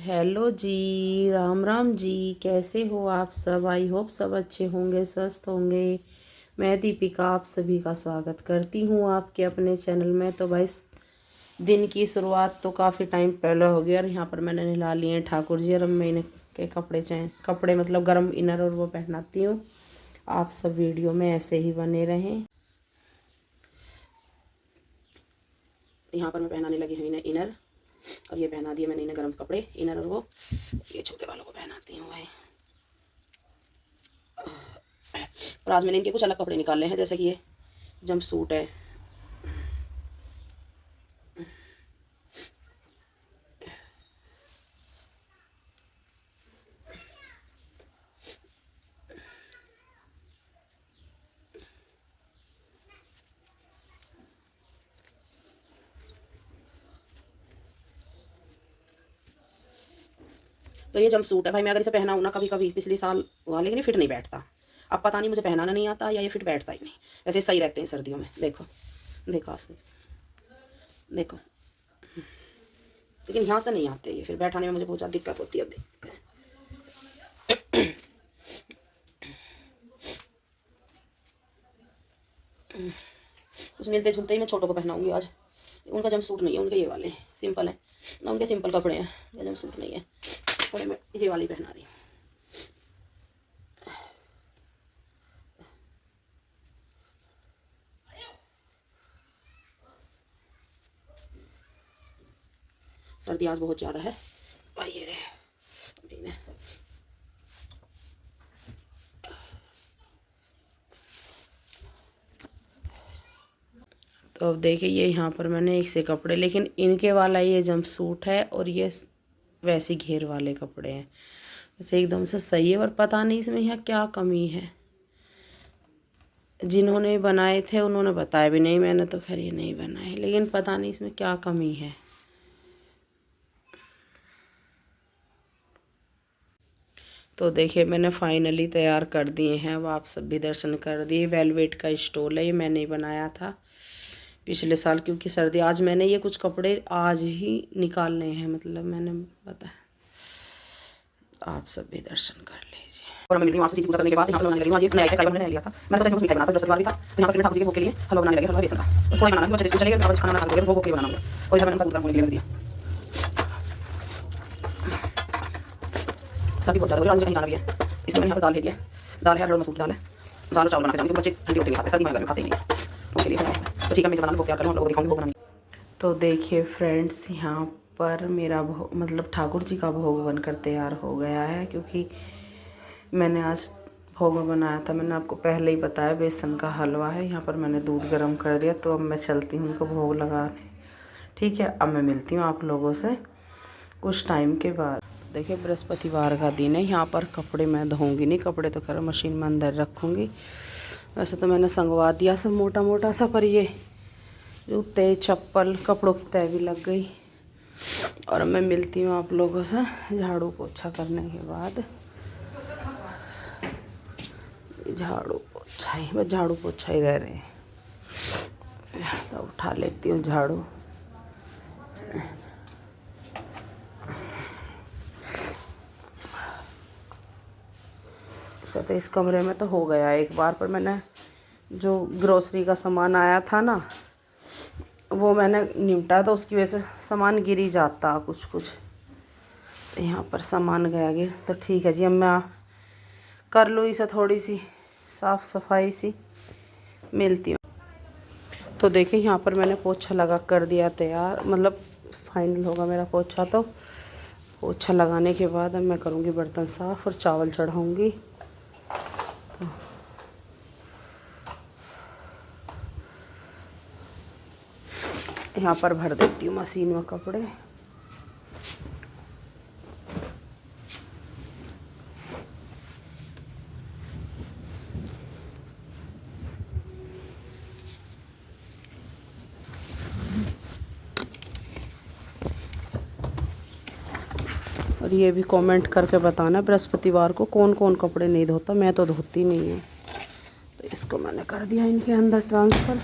Hello जी, राम राम जी। कैसे हो आप सब? आई होप सब अच्छे होंगे, स्वस्थ होंगे। मैं दीपिका आप सभी का स्वागत करती हूँ आपके अपने चैनल में। तो भाई दिन की शुरुआत तो काफ़ी टाइम पहले हो गया और यहाँ पर मैंने नहला लिए हैं ठाकुर जी और अब मैं इनके कपड़े मतलब गर्म इनर और वो पहनाती हूँ। आप सब वीडियो में ऐसे ही बने रहें। यहाँ पर मैं पहनाने लगी हूँ इन्हें इनर और ये पहना दिए मैंने इन्हें गर्म कपड़े इनर और वो ये छोटे वालों को पहनाती हूँ भाई। और आज मैंने इनके कुछ अलग कपड़े निकाले हैं, जैसे कि ये जंप सूट है। तो ये जंप सूट है भाई। मैं अगर इसे पहना हूँ ना कभी कभी, पिछले साल हुआ, लेकिन ये फिट नहीं बैठता। अब पता नहीं मुझे पहनाना नहीं आता या ये फिट बैठता ही नहीं। ऐसे सही रहते हैं सर्दियों में। देखो देखो आपसे देखो, लेकिन यहाँ से नहीं आते ये, फिर बैठाने में मुझे बहुत ज़्यादा दिक्कत होती है। अब देख कुछ मिलते जुलते ही मैं छोटों को पहनाऊंगी आज। उनका जंप सूट नहीं है, उनके ये वाले सिंपल है ना, उनके सिंपल कपड़े हैं, ये जंप सूट नहीं है। थोड़े मैं ये वाली पहना रही हूँ। सर्दी आज बहुत ज़्यादा है भाई। ये रहे तो अब देखिए ये यहाँ पर मैंने एक से कपड़े, लेकिन इनके वाला ये जंप सूट है और ये वैसे घेर वाले कपड़े हैं। वैसे एकदम से सही है, और पता नहीं इसमें यहाँ क्या कमी है। जिन्होंने बनाए थे उन्होंने बताया भी नहीं, मैंने तो खैर ये नहीं बनाए, लेकिन पता नहीं इसमें क्या कमी है। तो देखिए मैंने फाइनली तैयार कर दिए हैं। अब आप सब भी दर्शन कर दिए। वेलवेट का स्टोल है, ये मैंने ही बनाया था पिछले साल, क्योंकि सर्दी। आज मैंने ये कुछ कपड़े आज ही निकालने हैं, मतलब मैंने बताया। आप सब भी दर्शन कर लीजिए। और मैं मिल रही हूँ आपसे चीज़ पूजा करने के बाद। यहाँ पर बनाने लगी हूँ। आज ये नया फ्राई बनने लिया था। मैंने सोचा मिठाई बनाता बृहस्पतिवार भी था, तो यहाँ पर ठाकुर जी के भोग के लिए हलवा बनाने लगे, हलवा बेसन का। उसको थोड़ा बनाना है, बच्चे स्कूल चले गए, खाना खा के भोग के बनाना है। और यहाँ मैंने उनका दूध गर्म होने के लिए रख दिया। सर्दी बहुत ज़्यादा हो रही है, मुझे कहीं जाना भी है। इसलिए मैंने यहाँ पर दाल भेजी है। दाल है, अरहर मसूर की दाल है। दाल और चावल बना के जाऊँगी, बच्चे ठंडी रोटी नहीं खाते, सर्दी में खाते ही नहीं। उनके लिए तो ठीक है, मैं इसे बनाना भोग क्या करूँ, आप लोगों को दिखाऊँगी भोग बनाने। तो देखिए फ्रेंड्स, यहाँ पर मेरा मतलब ठाकुर जी का भोग बनकर तैयार हो गया है, क्योंकि मैंने आज भोग में बनाया था। मैंने आपको पहले ही बताया, बेसन का हलवा है। यहाँ पर मैंने दूध गर्म कर दिया, तो अब मैं चलती हूँ उनको भोग लगाने। ठीक है, अब मैं मिलती हूँ आप लोगों से कुछ टाइम के बाद। देखिए बृहस्पतिवार का दिन है। यहाँ पर कपड़े मैं धोऊंगी नहीं, कपड़े तो खैर मशीन में अंदर रखूँगी। वैसे तो मैंने संगवा दिया सब मोटा मोटा सा, पर ये जूते चप्पल कपड़ों की तय भी लग गई। और मैं मिलती हूँ आप लोगों से झाड़ू पोछा करने के बाद। झाड़ू पोछा ही, बस झाड़ू पोछा ही रह रहे हैं। तो उठा लेती हूँ झाड़ू। तो इस कमरे में तो हो गया एक बार, पर मैंने जो ग्रोसरी का सामान आया था ना, वो मैंने निपटा, तो उसकी वजह से सामान गिर ही जाता कुछ कुछ। तो यहाँ पर सामान गया गिर, तो ठीक है जी। अब मैं कर लूँ इसे थोड़ी सी साफ़ सफाई सी, मिलती हूँ। तो देखिए यहाँ पर मैंने पोछा लगा कर दिया तैयार, मतलब फाइनल होगा मेरा पोछा। तो पोछा लगाने के बाद अब मैं करूँगी बर्तन साफ़ और चावल चढ़ाऊँगी। तो यहाँ पर भर देती हूँ मशीन में कपड़े। और ये भी कमेंट करके बताना बृहस्पतिवार को कौन कौन कपड़े नहीं धोता। मैं तो धोती नहीं है। तो इसको मैंने कर दिया इनके अंदर ट्रांसफ़र।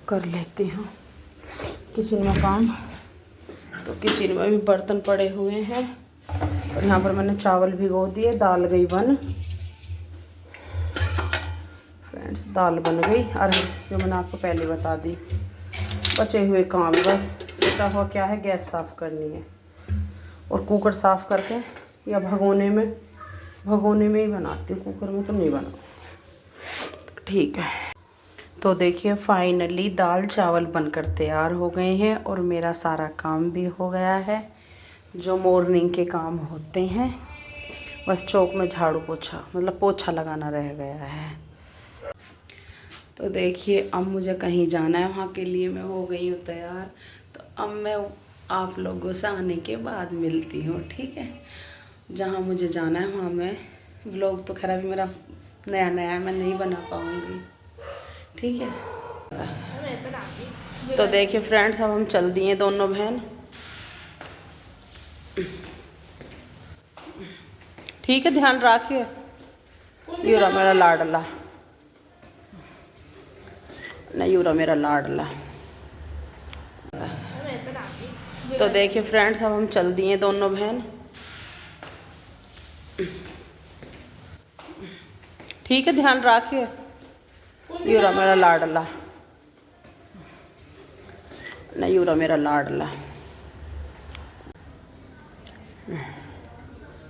कर लेती हूँ किचन में काम। तो किचन में भी बर्तन पड़े हुए हैं और यहाँ पर मैंने चावल भिगो दिए, दाल गई बन। फ्रेंड्स दाल बन गई और जो मैंने आपको पहले बता दी, बचे हुए काम बस बचा हुआ क्या है, गैस साफ़ करनी है और कुकर साफ़ करके या भगोने में ही बनाती हूँ, कुकर में तो नहीं बना। ठीक है, तो देखिए फाइनली दाल चावल बनकर तैयार हो गए हैं और मेरा सारा काम भी हो गया है, जो मॉर्निंग के काम होते हैं। बस चौक में झाड़ू पोछा मतलब पोछा लगाना रह गया है। तो देखिए अब मुझे कहीं जाना है, वहाँ के लिए मैं हो गई हूँ तैयार। तो अब मैं आप लोगों से आने के बाद मिलती हूँ, ठीक है। जहाँ मुझे जाना है वहाँ मैं व्लॉग, तो खैर अभी मेरा नया नया है, मैं नहीं बना पाऊँगी, ठीक है। तो देखिए फ्रेंड्स अब हम चल दिए दोनों बहन, ठीक है, ध्यान रखिए। ये रहा मेरा लाडला, नहीं यूरा मेरा लाडला। तो देखिए फ्रेंड्स अब हम चल दिए दोनों बहन, ठीक है, ध्यान रखिए। ये रहा मेरा लाडला, नहीं यूरा मेरा लाडला।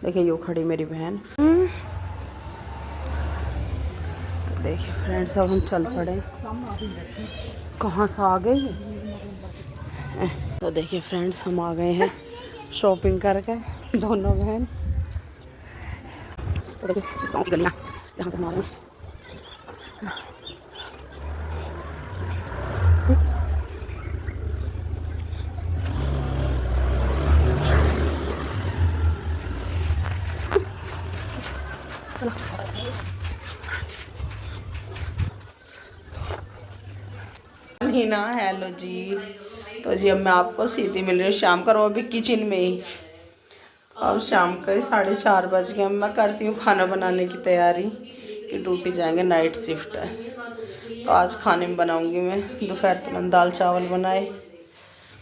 देखिए यूँ खड़ी मेरी बहन। तो देखिए फ्रेंड्स अब हम चल पड़े, कहाँ से आ गए। तो देखिए फ्रेंड्स हम आ गए हैं शॉपिंग करके दोनों बहन। तो देखिए इस गाँव की गलियाँ जहाँ से हम आ रहे हैं। नीना हेलो जी। तो जी अब मैं आपको सीधी मिल रही हूँ शाम का, और अभी किचन में ही। अब शाम के 4:30 बज गए। मैं करती हूँ खाना बनाने की तैयारी कि ड्यूटी जाएंगे, नाइट शिफ्ट है। तो आज खाने में बनाऊंगी मैं, दोपहर तो मैंने दाल चावल बनाए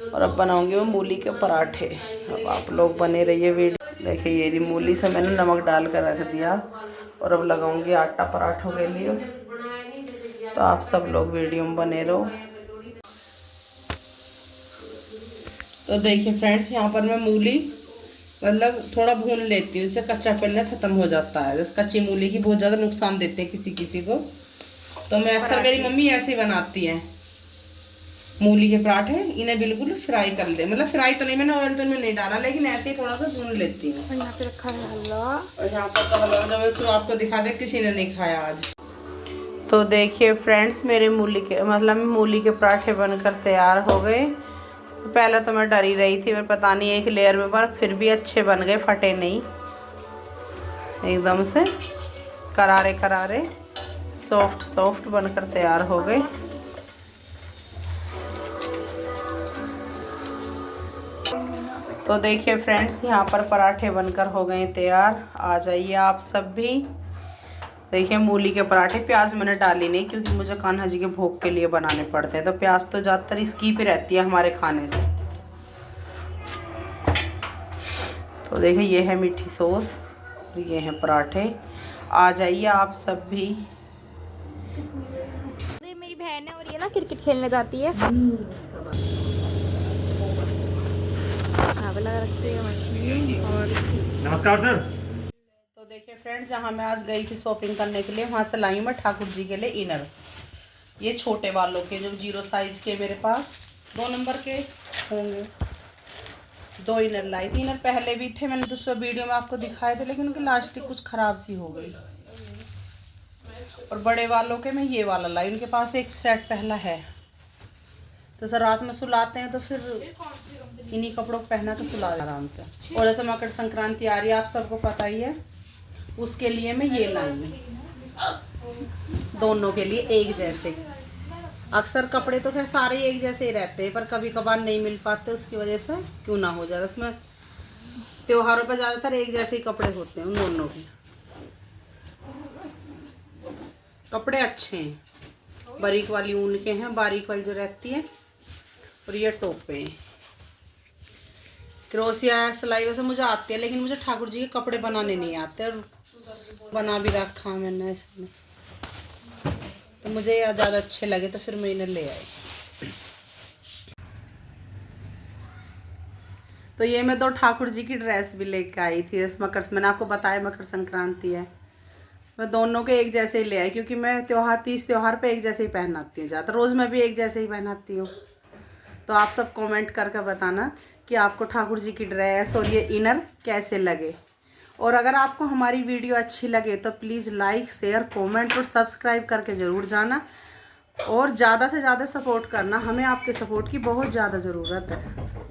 और अब बनाऊंगी मैं मूली के पराठे। अब आप लोग बने रहिए वीडियो। देखिए ये रही मूली, से मैंने नमक डाल कर रख दिया और अब लगाऊंगी आटा पराठों के लिए। तो आप सब लोग वीडियो में बने रहो। तो देखिए फ्रेंड्स यहाँ पर मैं मूली मतलब थोड़ा भून लेती हूँ, इससे कच्चा पन्ना खत्म हो जाता है। जैसे कच्ची मूली की बहुत ज़्यादा नुकसान देते हैं किसी किसी को, तो मैं अक्सर, मेरी मम्मी ऐसे ही बनाती है मूली के पराठे। इन्हें बिल्कुल फ्राई कर ले, मतलब फ्राई तो नहीं, मैंने ऑयल तो इनमें नहीं डाला, लेकिन ऐसे ही थोड़ा सा भून लेती हूँ। यहाँ पे रखा है हलवा, और यहाँ पर तो हलवा जो आपको दिखा दे, किसी ने नहीं खाया आज। तो देखिए फ्रेंड्स मेरे मूली के पराठे बनकर तैयार हो गए। पहले तो मैं डरी रही थी, मैं पता नहीं एक लेयर में, पर फिर भी अच्छे बन गए, फटे नहीं, एकदम से करारे करारे सॉफ्ट सॉफ्ट बनकर तैयार हो गए। तो देखिए फ्रेंड्स यहाँ पर पराठे बनकर हो गए तैयार। आ जाइए आप सब भी। देखिए मूली के पराठे, प्याज मैंने डाली नहीं क्योंकि मुझे कान्हा जी के भोग के लिए बनाने पड़ते हैं, तो प्याज तो ज़्यादातर स्किप ही रहती है हमारे खाने से। तो देखिए ये है मीठी सॉस, ये है पराठे। आ जाइए आप सब भी। ये मेरी बहन है और ये ना क्रिकेट खेलने जाती है। नमस्कार सर। तो देखिए फ्रेंड्स जहाँ मैं आज गई थी शॉपिंग करने के लिए, वहाँ से लाई हूँ मैं ठाकुर जी के लिए इनर। ये छोटे वालों के, जो 0 साइज के मेरे पास 2 नंबर के होंगे, 2 इनर लाई थी। इनर पहले भी थे, मैंने दूसरे वीडियो में आपको दिखाए थे, लेकिन उनकी लास्टिक कुछ ख़राब सी हो गई। और बड़े वालों के मैं ये वाला लाई, उनके पास एक सेट पहला है। तो सर रात में सुलाते हैं तो फिर इन्हीं कपड़ों को पहना के सुला आराम से। और जैसे मकर संक्रांति आ रही है, आप सबको पता ही है, उसके लिए मैं ये लाई हूँ, दोनों के लिए एक जैसे। अक्सर कपड़े तो खैर सारे एक जैसे ही रहते हैं, पर कभी कभार नहीं मिल पाते, उसकी वजह से क्यों ना हो जाए। उसमें त्योहारों पर ज़्यादातर एक जैसे ही कपड़े होते हैं उन दोनों के। कपड़े अच्छे हैं, बारीक वाली ऊन के हैं, बारीक वाली जो रहती है, और ये टोपे हैं। क्रोशिया सिलाई वैसे मुझे आती है, लेकिन मुझे ठाकुर जी के कपड़े बनाने नहीं आते, और बना भी रखा मैंने ऐसे में, तो मुझे ये ज़्यादा अच्छे लगे तो फिर मैं इन्हें ले आई। तो ये मैं 2 ठाकुर जी की ड्रेस भी लेके आई थी मैंने आपको बताया मकर संक्रांति है, मैं दोनों के एक जैसे ही ले आई, क्योंकि मैं तीज त्यौहार पे एक जैसे ही पहनाती हूँ ज़्यादा, रोज़ मैं भी एक जैसे ही पहनाती हूँ। तो आप सब कमेंट करके बताना कि आपको ठाकुर जी की ड्रेस और ये इनर कैसे लगे, और अगर आपको हमारी वीडियो अच्छी लगे तो प्लीज़ लाइक शेयर कमेंट और सब्सक्राइब करके ज़रूर जाना, और ज़्यादा से ज़्यादा सपोर्ट करना, हमें आपके सपोर्ट की बहुत ज़्यादा ज़रूरत है।